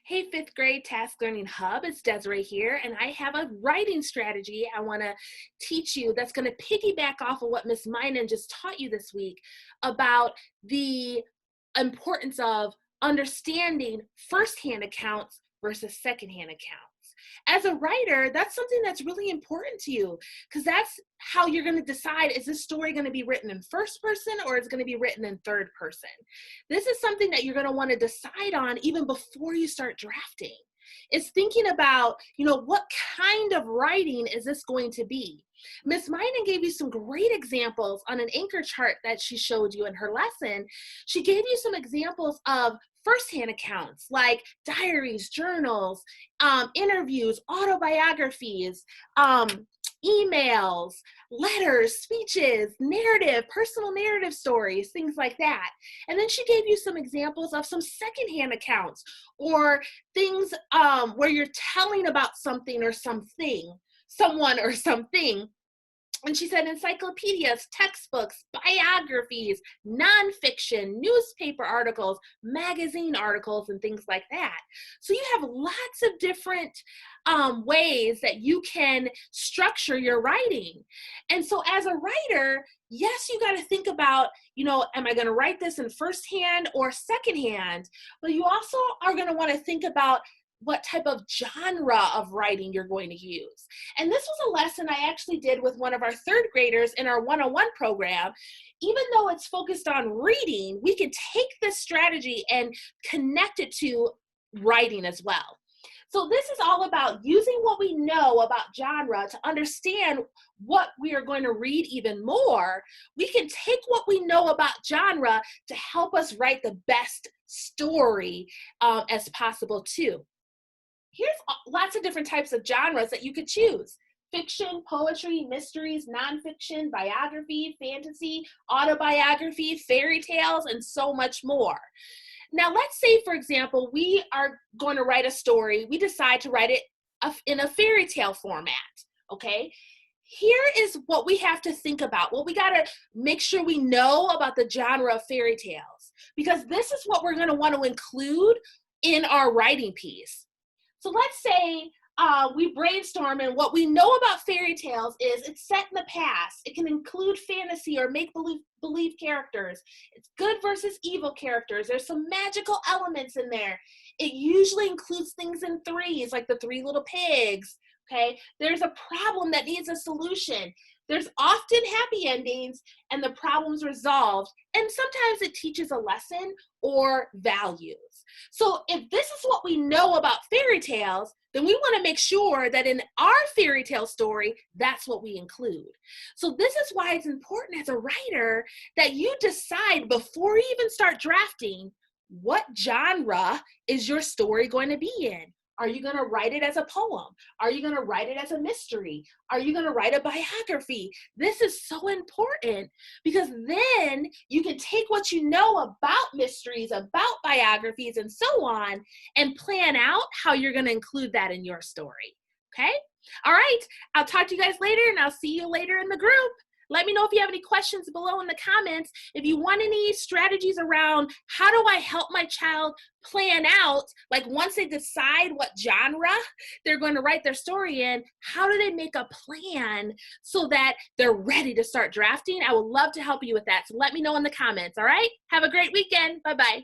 Hey, fifth grade Task Learning Hub, it's Desiree here, and I have a writing strategy I want to teach you that's going to piggyback off of what Miss Minen just taught you this week about the importance of understanding firsthand accounts versus secondhand accounts. As a writer, that's something that's really important to you because that's how you're going to decide, is this story going to be written in first person or is it going to be written in third person? This is something that you're going to want to decide on even before you start drafting. Is thinking about, what kind of writing is this going to be? Miss Minen gave you some great examples on an anchor chart that she showed you in her lesson. She gave you some examples of firsthand accounts like diaries, journals, interviews, autobiographies, emails, letters, speeches, narrative, personal narrative stories, things like that. And then she gave you some examples of some secondhand accounts or things where you're telling about something or something, someone or something. And she said encyclopedias, textbooks, biographies, nonfiction, newspaper articles, magazine articles, and things like that. So you have lots of different ways that you can structure your writing. And so as a writer, yes, you got to think about, am I going to write this in firsthand or secondhand? But you also are going to want to think about what type of genre of writing you're going to use. And this was a lesson I actually did with one of our third graders in our 101 program. Even though it's focused on reading, we can take this strategy and connect it to writing as well. So this is all about using what we know about genre to understand what we are going to read even more. We can take what we know about genre to help us write the best story as possible too. Here's lots of different types of genres that you could choose: fiction, poetry, mysteries, nonfiction, biography, fantasy, autobiography, fairy tales, and so much more. Now, let's say, for example, we are going to write a story. We decide to write it in a fairy tale format, okay? Here is what we have to think about. Well, we got to make sure we know about the genre of fairy tales, because this is what we're going to want to include in our writing piece. So let's say we brainstorm, and what we know about fairy tales is it's set in the past. It can include fantasy or make-believe characters. It's good versus evil characters. There's some magical elements in there. It usually includes things in threes, like the Three Little Pigs, okay? There's a problem that needs a solution. There's often happy endings and the problem's resolved, and sometimes it teaches a lesson or values. So if this is what we know about fairy tales, then we want to make sure that in our fairy tale story, that's what we include. So this is why it's important as a writer that you decide before you even start drafting, what genre is your story going to be in? Are you going to write it as a poem? Are you going to write it as a mystery? Are you going to write a biography? This is so important because then you can take what you know about mysteries, about biographies, and so on, and plan out how you're going to include that in your story. Okay? All right. I'll talk to you guys later, and I'll see you later in the group. Let me know if you have any questions below in the comments. If you want any strategies around how do I help my child plan out, like once they decide what genre they're going to write their story in, how do they make a plan so that they're ready to start drafting? I would love to help you with that. So let me know in the comments, all right? Have a great weekend. Bye-bye.